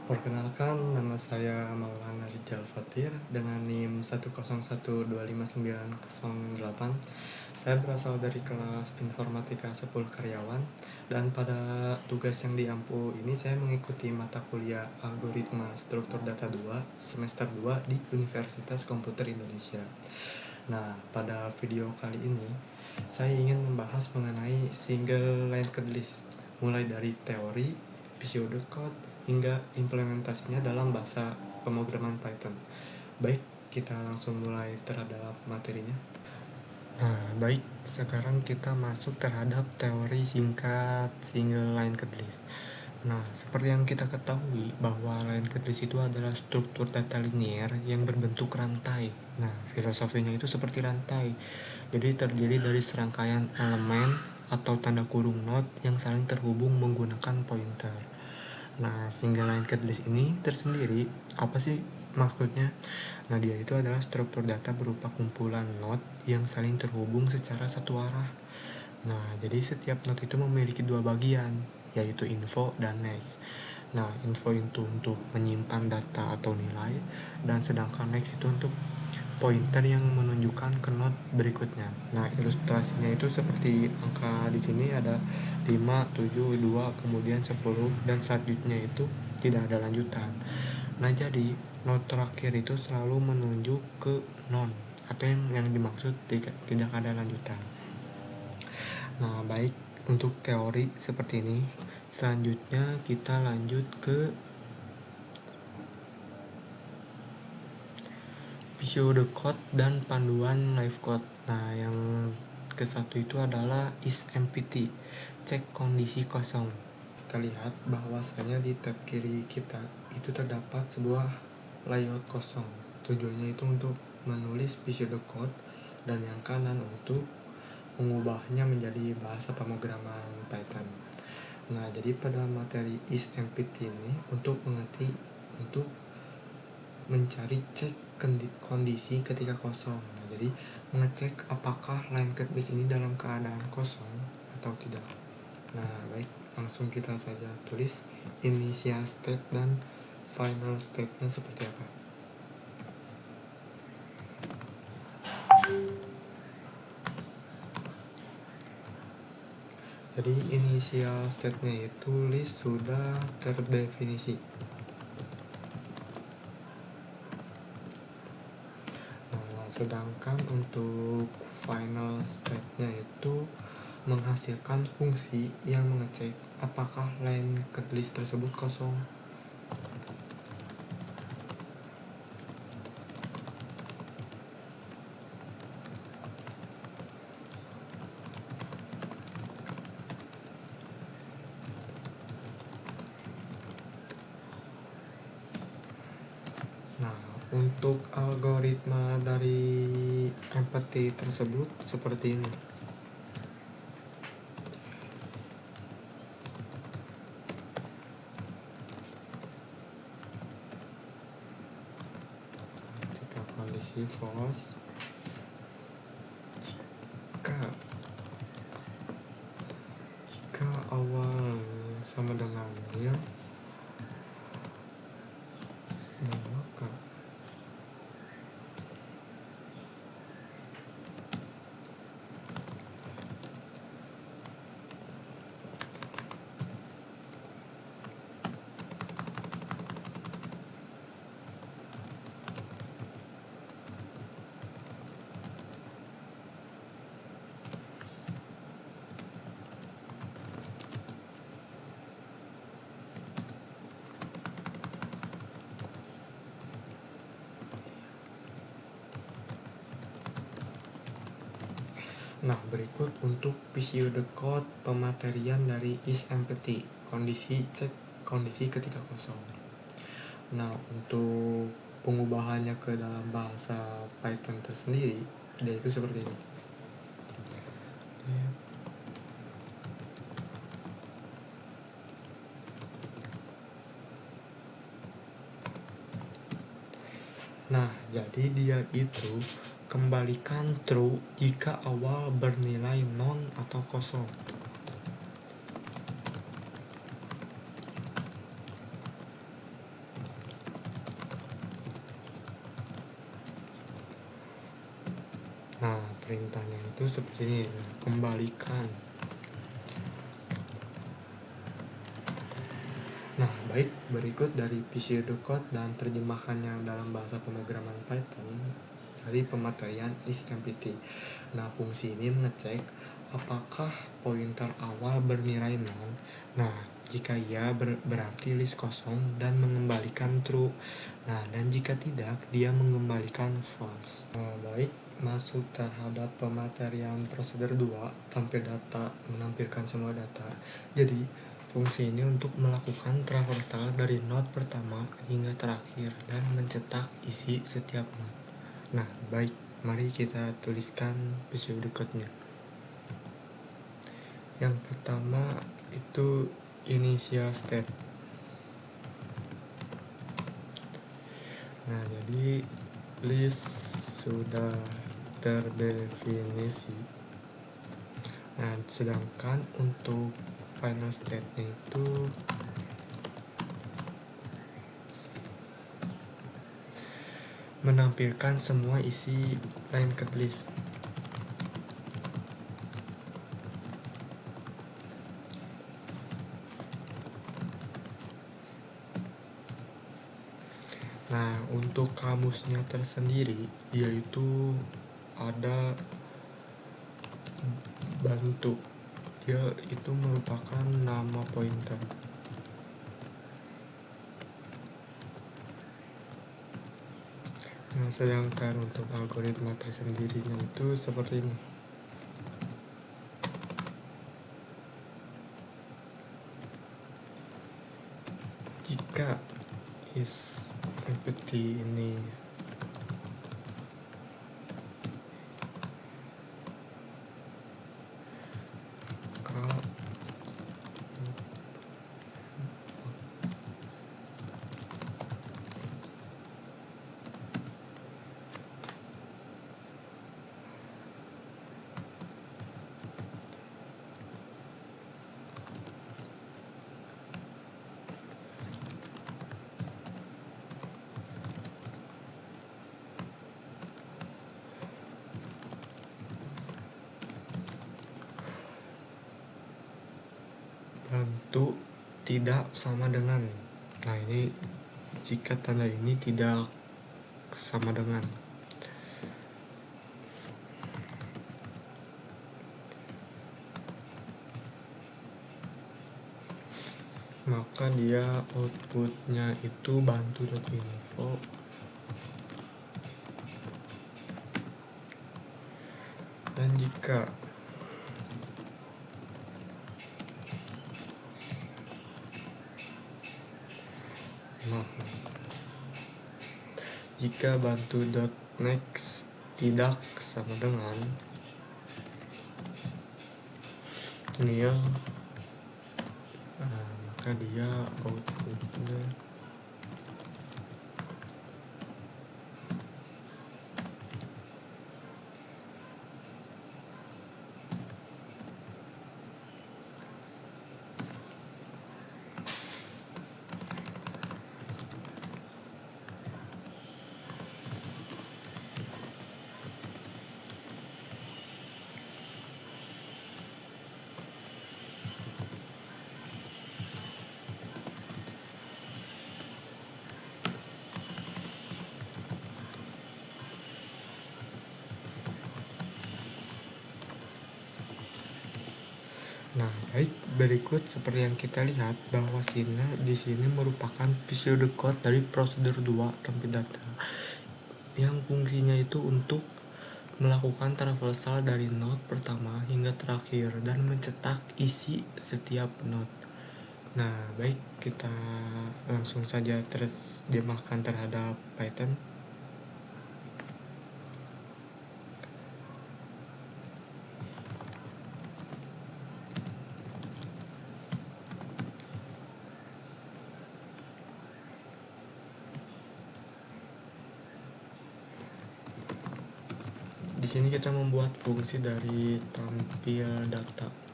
Perkenalkan, nama saya Maulana Rijal Fatir dengan NIM 101259008. Saya berasal dari kelas Informatika 10 Karyawan, dan pada tugas yang diampu ini saya mengikuti mata kuliah Algoritma Struktur Data 2 semester 2 di Universitas Komputer Indonesia. Nah, pada video kali ini saya ingin membahas mengenai single linked list, mulai dari teori, pseudocode, hingga implementasinya dalam bahasa pemrograman Python. Baik, kita langsung mulai terhadap materinya. Nah, baik, sekarang kita masuk terhadap teori singkat single linked list. Nah, seperti yang kita ketahui bahwa linked list itu adalah struktur data linear yang berbentuk rantai. Nah, filosofinya itu seperti rantai. Jadi terdiri dari serangkaian elemen atau tanda kurung node yang saling terhubung menggunakan pointer. Nah, single linked list ini tersendiri apa sih maksudnya? Nah, dia itu adalah struktur data berupa kumpulan node yang saling terhubung secara satu arah. Nah, jadi setiap node itu memiliki dua bagian, yaitu info dan next. Nah, info itu untuk menyimpan data atau nilai, dan sedangkan next itu untuk pointer yang menunjukkan ke node berikutnya. Nah, ilustrasinya itu seperti angka di sini ada 5, 7, 2, kemudian 10, dan selanjutnya itu tidak ada lanjutan. Nah, jadi node terakhir itu selalu menunjuk ke non, atau yang dimaksud tidak ada lanjutan. Nah, baik, untuk teori seperti ini. Selanjutnya kita lanjut ke pseudocode dan panduan live code. Nah, yang ke satu itu adalah is empty, cek kondisi kosong. Kita lihat bahwasanya di tab kiri kita itu terdapat sebuah layout kosong. Tujuannya itu untuk menulis pseudocode, dan yang kanan untuk mengubahnya menjadi bahasa pemrograman Python. Nah, jadi pada materi is empty ini untuk mencari cek kondisi ketika kosong. Nah, jadi mengecek apakah linked list ini dalam keadaan kosong atau tidak. Nah, baik, langsung kita saja tulis initial state dan final state-nya seperti apa. Jadi initial state-nya itu list sudah terdefinisi. Sedangkan untuk final state-nya itu menghasilkan fungsi yang mengecek apakah linked list tersebut kosong. Nah, untuk algoritma dari empty tersebut seperti ini. Kita kondisi false jika awal sama dengan nil, maka Nah, berikut untuk pseudocode pematerian dari is empty, kondisi cek kondisi ketika kosong. Nah, untuk pengubahannya ke dalam bahasa Python tersendiri, dia itu seperti ini. Nah, jadi dia itu kembalikan true jika awal bernilai non atau kosong. Nah, perintahnya itu seperti ini, kembalikan. Nah, baik, berikut dari Visual Code dan terjemahannya dalam bahasa pemrograman Python dari pematerian ISMPT. Nah, fungsi ini mengecek apakah pointer awal bernilai nol. Nah, jika iya berarti list kosong dan mengembalikan true. Nah, dan jika tidak, dia mengembalikan false. Nah, baik, masuk terhadap pematerian prosedur 2, tampil data, menampilkan semua data. Jadi, fungsi ini untuk melakukan traversal dari node pertama hingga terakhir dan mencetak isi setiap node. Nah, baik, mari kita tuliskan Visual Code-nya. Yang pertama itu initial state. Nah, jadi list sudah terdefinisi. Nah, sedangkan untuk final state-nya itu menampilkan semua isi linked list. Nah, untuk kamusnya tersendiri yaitu ada bantu. Dia itu merupakan nama pointer. Nah, sedangkan untuk algoritma tersendirinya itu seperti ini. Jika is empty ini bantu tidak sama dengan. Nah, ini jika tanda ini tidak sama dengan, maka dia outputnya itu bantu.info. Dan jika bantu.next tidak sama dengan nil, maka dia outputnya Nah, baik, berikut seperti yang kita lihat bahwa di sini merupakan Visual Code dari prosedur 2 tampil data yang fungsinya itu untuk melakukan traversal dari node pertama hingga terakhir dan mencetak isi setiap node. Nah, baik, kita langsung saja terjemahkan terhadap Python. Di sini kita membuat fungsi dari tampil data.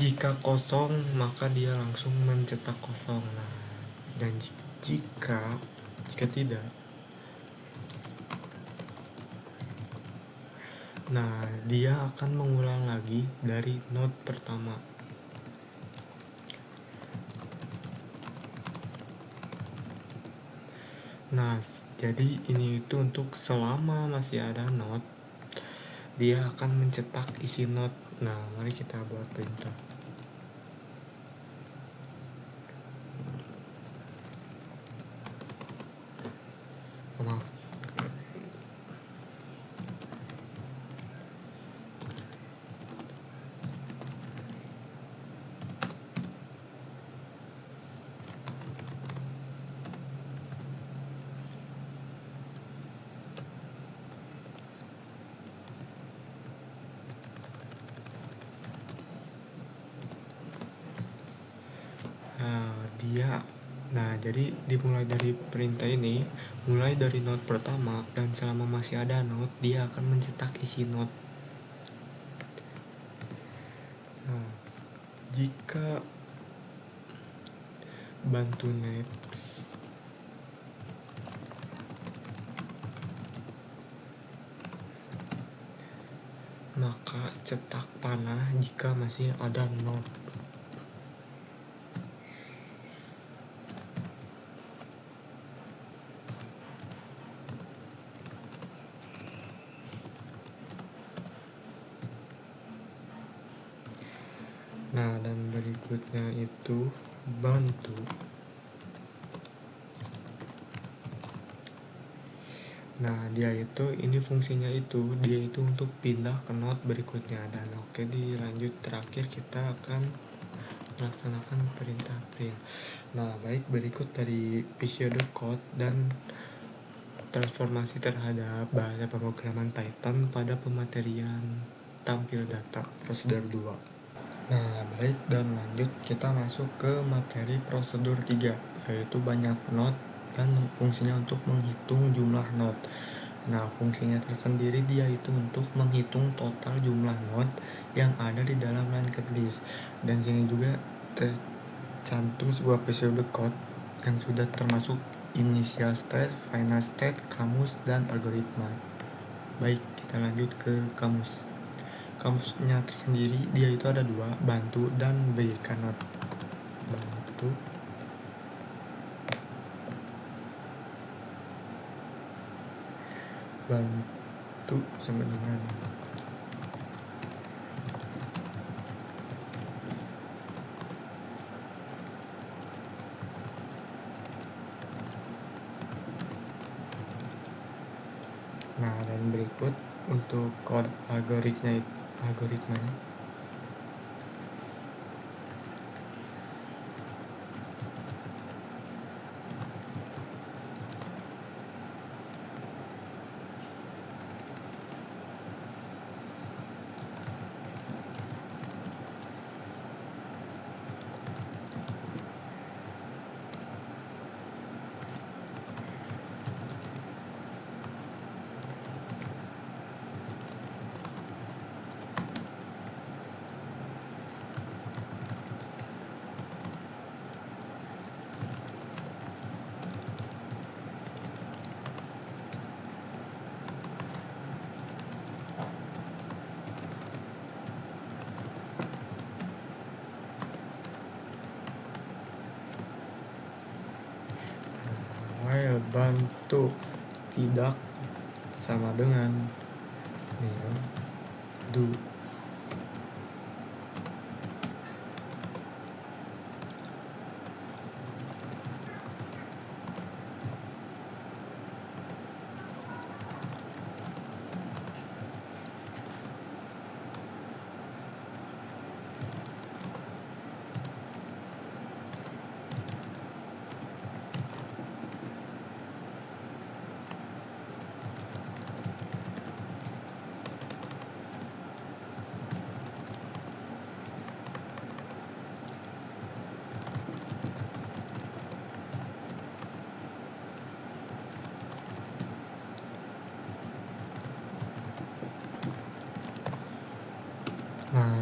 Jika kosong, maka dia langsung mencetak kosong. Nah, dan jika tidak, nah dia akan mengulang lagi dari not pertama. Nah, jadi ini itu untuk selama masih ada not, dia akan mencetak isi not. Nah, mari kita buat perintah. Maaf. Jadi dimulai dari perintah ini, mulai dari not pertama dan selama masih ada not, dia akan mencetak isi not. Nah, jika bantu next, maka cetak panah jika masih ada not. Nah, dan berikutnya itu bantu. Nah, ini fungsinya itu dia itu untuk pindah ke not berikutnya. Dan oke, dilanjut terakhir kita akan melaksanakan perintah print. Nah, baik, berikut dari pseudocode dan transformasi terhadap bahasa pemrograman Python pada pematerian tampil data prosedur 2. Nah, baik, dan lanjut kita masuk ke materi prosedur 3, yaitu banyak not dan fungsinya untuk menghitung jumlah not. Nah, fungsinya tersendiri dia itu untuk menghitung total jumlah not yang ada di dalam linked list. Dan sini juga tercantum sebuah pseudocode yang sudah termasuk initial state, final state, kamus, dan algoritma. Baik, kita lanjut ke kamus. Kamusnya tersendiri dia itu ada 2, bantu dan berikan not. Bantu sama dengan nah, dan berikut untuk kode algoritmanya. While bantu tidak sama dengan do.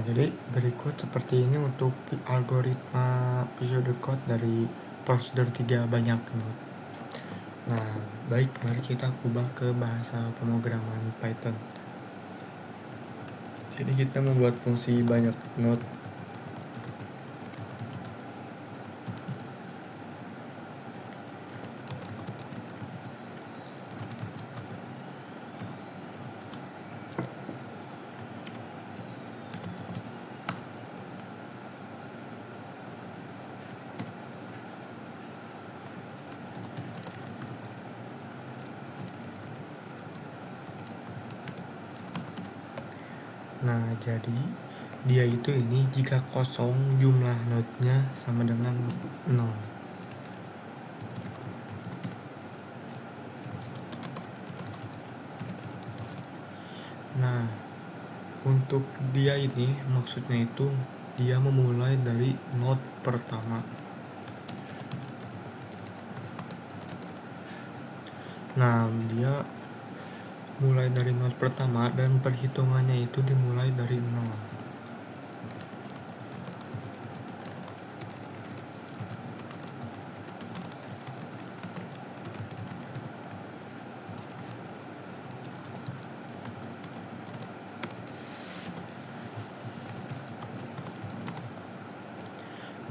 jadi berikut seperti ini untuk algoritma pseudocode dari prosedur 3 banyak node. Nah, baik, mari kita ubah ke bahasa pemrograman Python. Jadi kita membuat fungsi banyak node. Nah, jadi dia itu ini jika kosong jumlah node-nya sama dengan 0. Nah, untuk dia ini maksudnya itu dia memulai dari node pertama. Nah, dia mulai dari node pertama dan perhitungannya itu dimulai dari 0.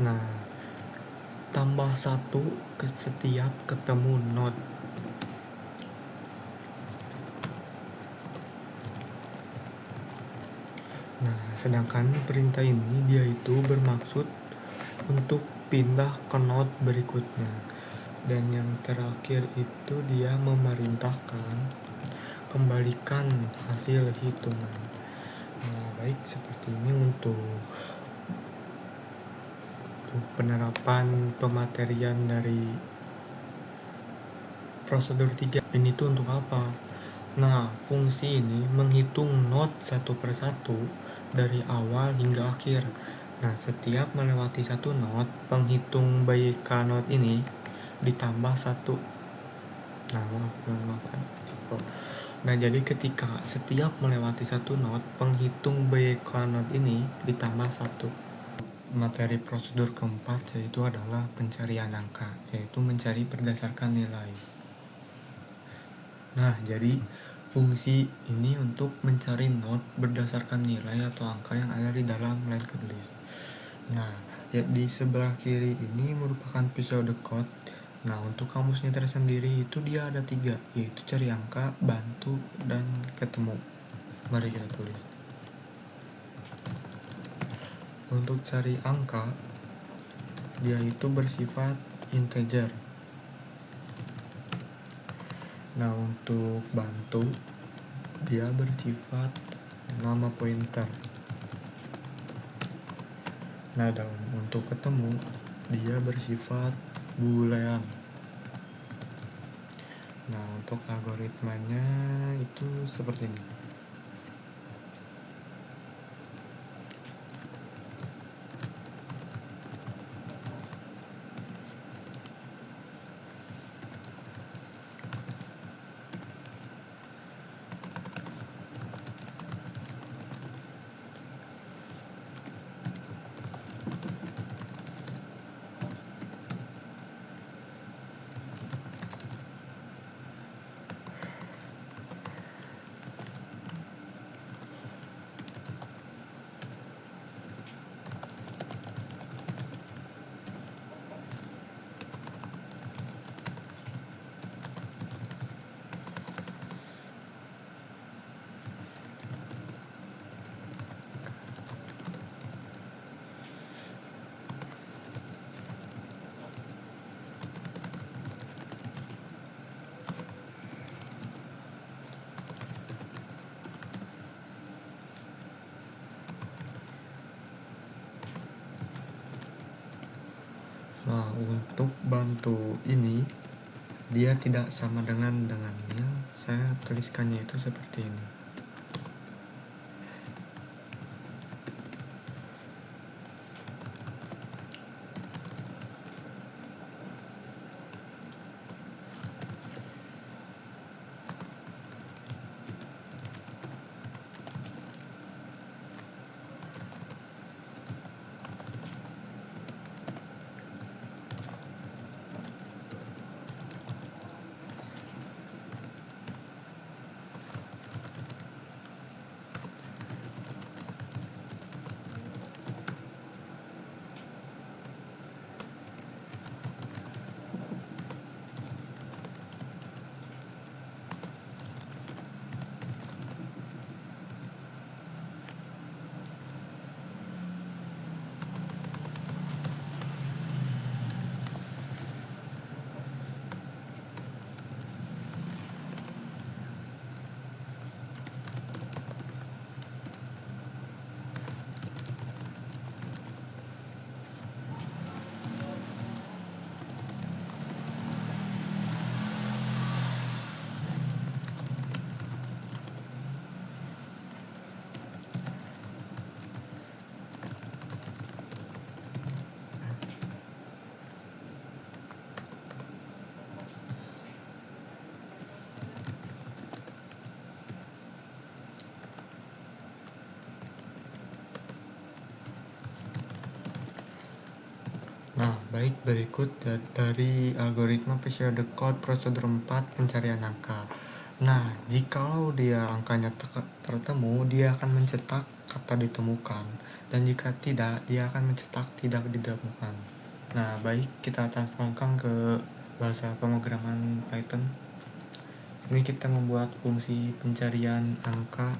Nah, tambah 1 ke setiap ketemu node. Nah, sedangkan perintah ini dia itu bermaksud untuk pindah ke node berikutnya. Dan yang terakhir itu dia memerintahkan kembalikan hasil hitungan. Nah, baik, seperti ini untuk penerapan pematerian dari prosedur 3. Ini tuh untuk apa? Nah, fungsi ini menghitung node satu persatu dari awal hingga akhir. Nah, setiap melewati satu node, penghitung BK node ini ditambah 1. Nah, maaf ada typo. Nah, jadi ketika setiap melewati satu node, penghitung BK node ini ditambah 1. Materi prosedur keempat yaitu adalah pencarian angka, yaitu mencari berdasarkan nilai. Nah, jadi fungsi ini untuk mencari node berdasarkan nilai atau angka yang ada di dalam line list. Nah, ya, di sebelah kiri ini merupakan pseudocode. Nah, untuk kamusnya tersendiri itu dia ada 3, yaitu cari angka, bantu, dan ketemu. Mari kita tulis. Untuk cari angka, dia itu bersifat integer. Nah, untuk bantu dia bersifat nama pointer. Nah, dan untuk ketemu dia bersifat boolean. Nah, untuk algoritmanya itu seperti ini. Nah, untuk bantu ini dia tidak sama dengannya. Saya tuliskannya itu seperti ini. Nah, baik, berikut dari algoritma pseudocode prosedur 4 pencarian angka. Nah, jikalau dia angkanya tertemu, dia akan mencetak kata ditemukan. Dan jika tidak, dia akan mencetak tidak ditemukan. Nah, baik, kita transformkan ke bahasa pemrograman Python. Ini kita membuat fungsi pencarian angka.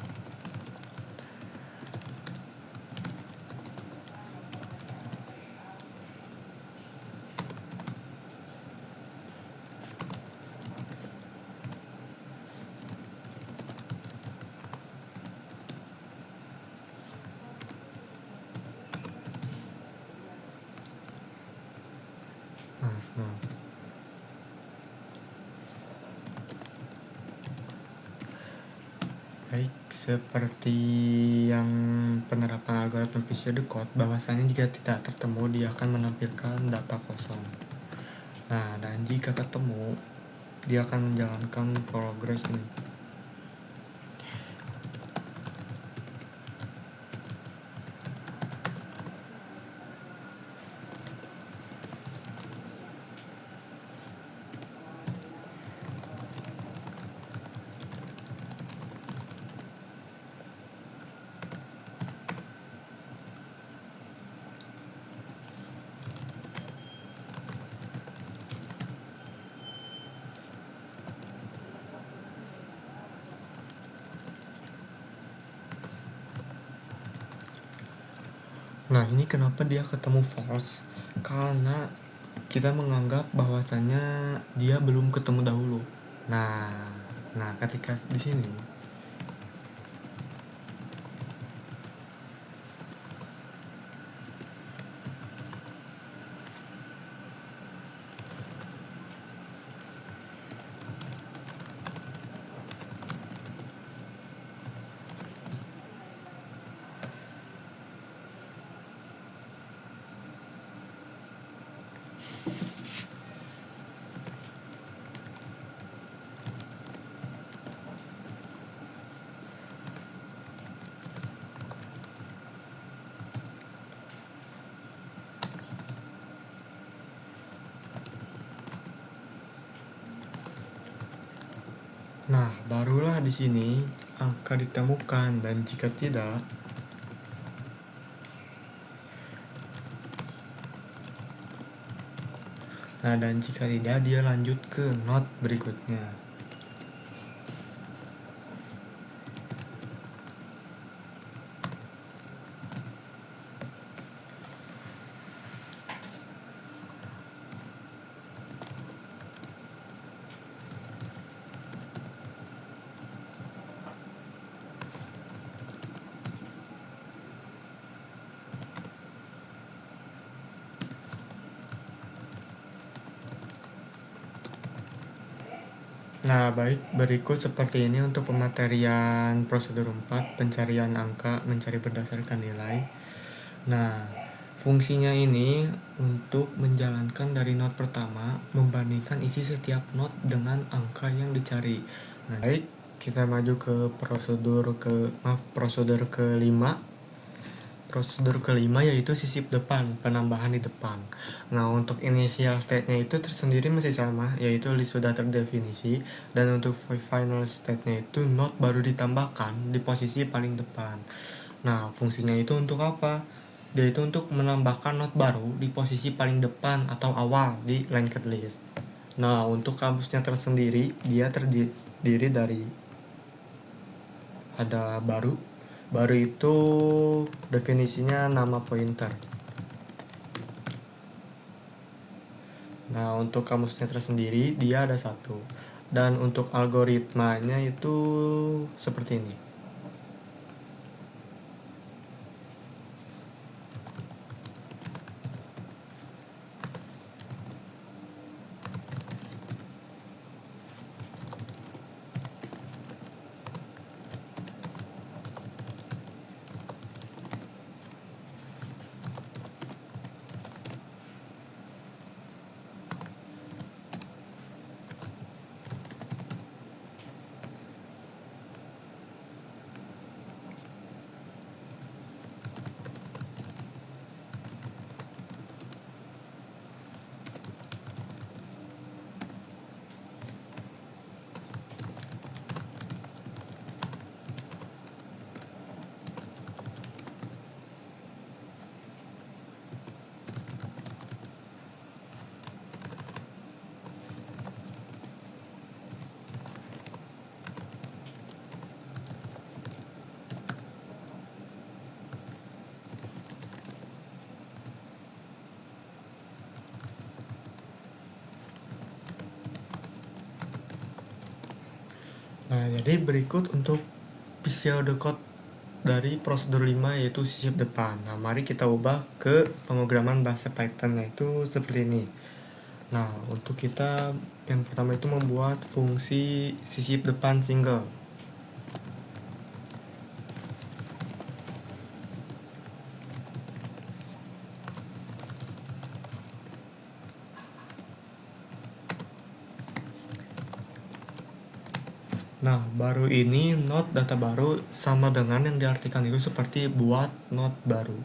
Maaf, maaf. Baik, seperti yang penerapan algoritma pseudocode, bahwasanya jika tidak tertemu, dia akan menampilkan data kosong. Nah, dan jika ketemu, dia akan menjalankan progress ini. Nah, ini kenapa dia ketemu false? Karena kita menganggap bahwasanya dia belum ketemu dahulu. Nah, ketika di sini Nah, barulah di sini angka ditemukan, dan jika tidak, dia lanjut ke not berikutnya. Nah, baik, berikut seperti ini untuk pematerian prosedur 4 pencarian angka mencari berdasarkan nilai. Nah, fungsinya ini untuk menjalankan dari not pertama membandingkan isi setiap not dengan angka yang dicari. Nah, baik, kita maju ke prosedur kelima. Prosedur kelima yaitu sisip depan, penambahan di depan. Nah, untuk initial state-nya itu tersendiri masih sama, yaitu list sudah terdefinisi, dan untuk final state-nya itu not baru ditambahkan di posisi paling depan. Nah, fungsinya itu untuk apa? Dia itu untuk menambahkan not baru di posisi paling depan atau awal di linked list. Nah, untuk kamusnya tersendiri, dia terdiri dari ada baru itu definisinya nama pointer. Nah, untuk kamusnya tersendiri dia ada satu, dan untuk algoritmanya itu seperti ini. Nah, jadi berikut untuk pseudocode dari prosedur 5 yaitu sisip depan. Nah, mari kita ubah ke pemrograman bahasa Python, yaitu seperti ini. Nah, untuk kita yang pertama itu membuat fungsi sisip depan single. Nah, baru ini not data baru sama dengan yang diartikan itu seperti buat not baru.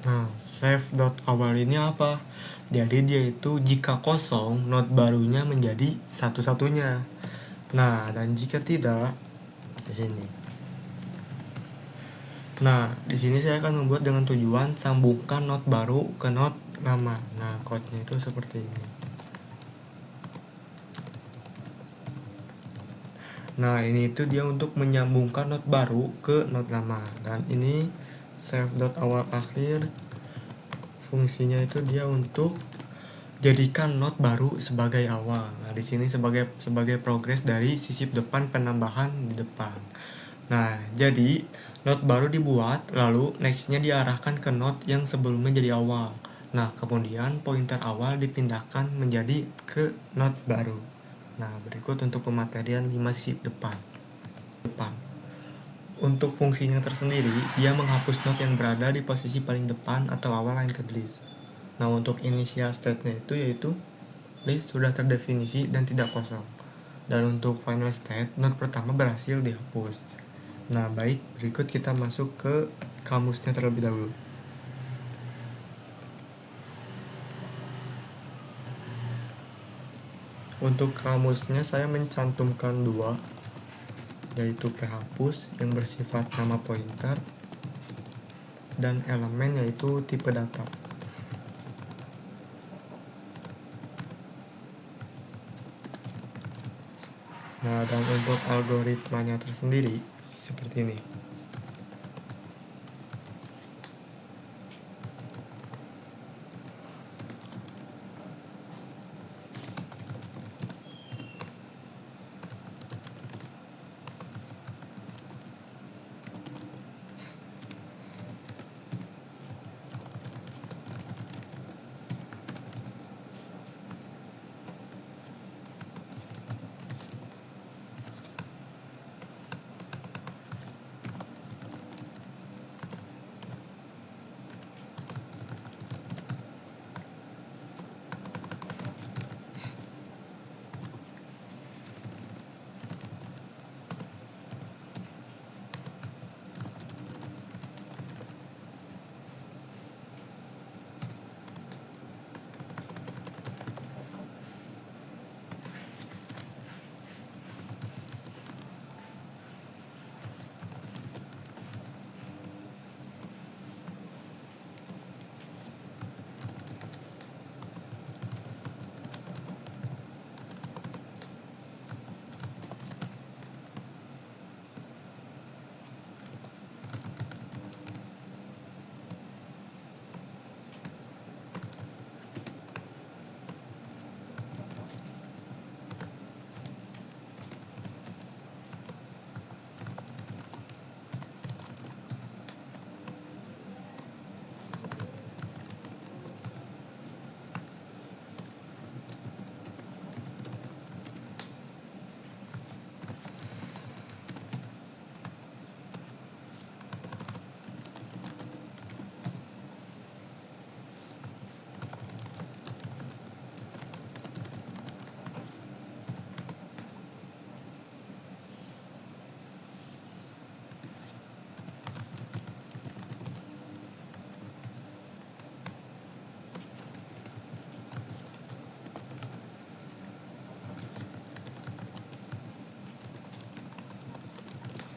Nah, save.awal ini apa? Jadi dia itu jika kosong, not barunya menjadi satu-satunya. Nah, dan jika tidak, di sini. Nah, di sini saya akan membuat dengan tujuan sambungkan not baru ke not lama. Nah, code-nya itu seperti ini. Nah, ini itu dia untuk menyambungkan not baru ke not lama. Dan ini save.awal akhir fungsinya itu dia untuk jadikan not baru sebagai awal. Nah, di sini sebagai progres dari sisip depan penambahan di depan. Nah, jadi not baru dibuat, lalu nextnya diarahkan ke not yang sebelumnya jadi awal. Nah, kemudian pointer awal dipindahkan menjadi ke not baru. Nah, berikut untuk pematerian 5 sisip depan. Untuk fungsinya tersendiri, dia menghapus not yang berada di posisi paling depan atau awal linked list. Nah, untuk initial state-nya itu yaitu list sudah terdefinisi dan tidak kosong. Dan untuk final state, not pertama berhasil dihapus. Nah, baik, berikut kita masuk ke kamusnya terlebih dahulu. Untuk kamusnya saya mencantumkan 2, yaitu phapus yang bersifat nama pointer dan elemen yaitu tipe data. Nah, dan untuk algoritmanya tersendiri seperti ini.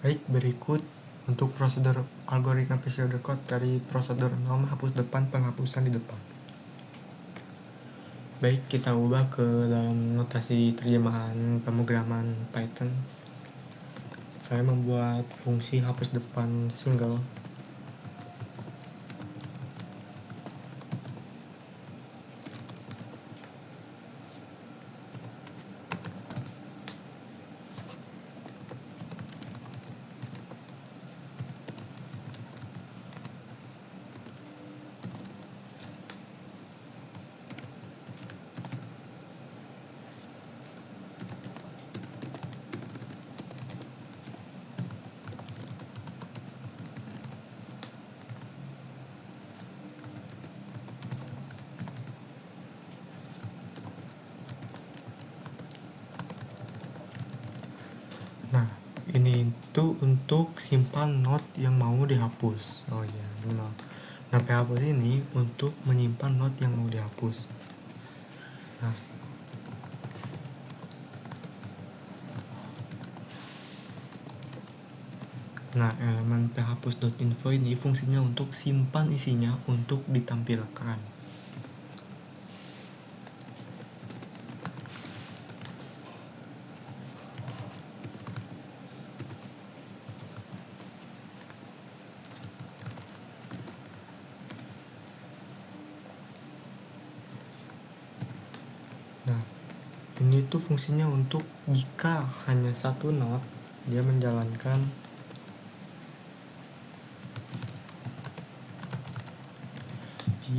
Baik, berikut untuk prosedur algoritma pseudocode dari prosedur 0 hapus depan, penghapusan di depan. Baik, kita ubah ke dalam notasi terjemahan pemrograman Python. Saya membuat fungsi hapus depan single. Nah, ini itu untuk simpan not yang mau dihapus. Oh ya, ini mau. Nah, phapus ini untuk menyimpan not yang mau dihapus. Nah, elemen phapus.info ini fungsinya untuk simpan isinya untuk ditampilkan. Nah, ini tuh fungsinya untuk jika hanya satu not, dia menjalankan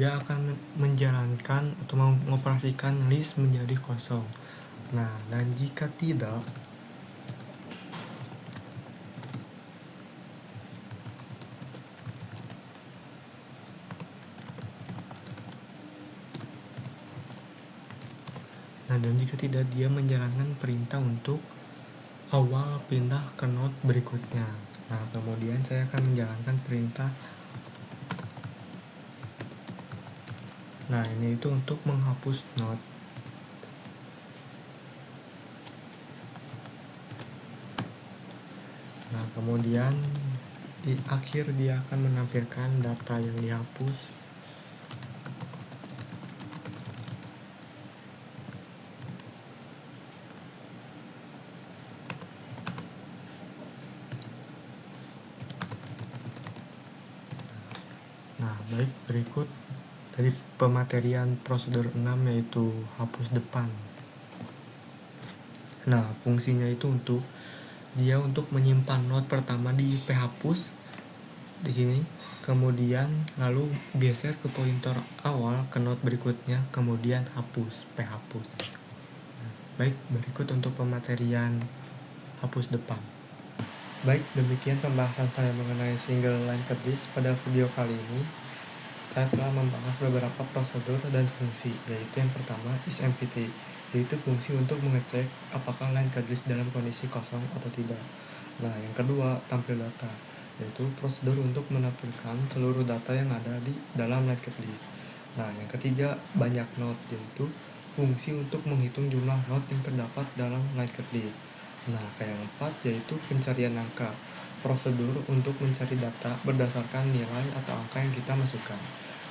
akan menjalankan atau mengoperasikan list menjadi kosong. Nah, dan jika tidak, dia menjalankan perintah untuk awal pindah ke not berikutnya. Nah, kemudian saya akan menjalankan perintah. Nah, ini itu untuk menghapus not. Nah, kemudian di akhir dia akan menampilkan data yang dihapus. Nah, baik, berikut dari pematerian prosedur 6 yaitu hapus depan. Nah, fungsinya itu untuk menyimpan not pertama di phapus di sini, kemudian lalu geser ke pointer awal ke not berikutnya, kemudian hapus phapus. Nah, baik, berikut untuk pematerian hapus depan. Baik, demikian pembahasan saya mengenai single line list pada video kali ini. Saya telah membahas beberapa prosedur dan fungsi, yaitu yang pertama isEmpty, yaitu fungsi untuk mengecek apakah line list dalam kondisi kosong atau tidak. Nah, yang kedua tampil data, yaitu prosedur untuk menampilkan seluruh data yang ada di dalam line list. Nah, yang ketiga banyak not, yaitu fungsi untuk menghitung jumlah not yang terdapat dalam line list. Nah, yang keempat yaitu pencarian angka, prosedur untuk mencari data berdasarkan nilai atau angka yang kita masukkan.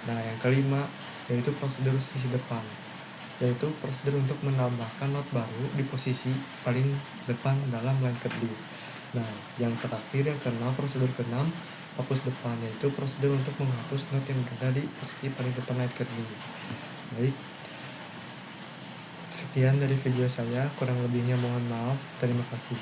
Nah, yang kelima yaitu prosedur sisi depan, yaitu prosedur untuk menambahkan not baru di posisi paling depan dalam line list. Nah, yang terakhir yang keenam, prosedur keenam hapus depan, yaitu prosedur untuk menghapus not yang berada di posisi paling depan line list. Baik, sekian dari video saya, kurang lebihnya mohon maaf. Terima kasih.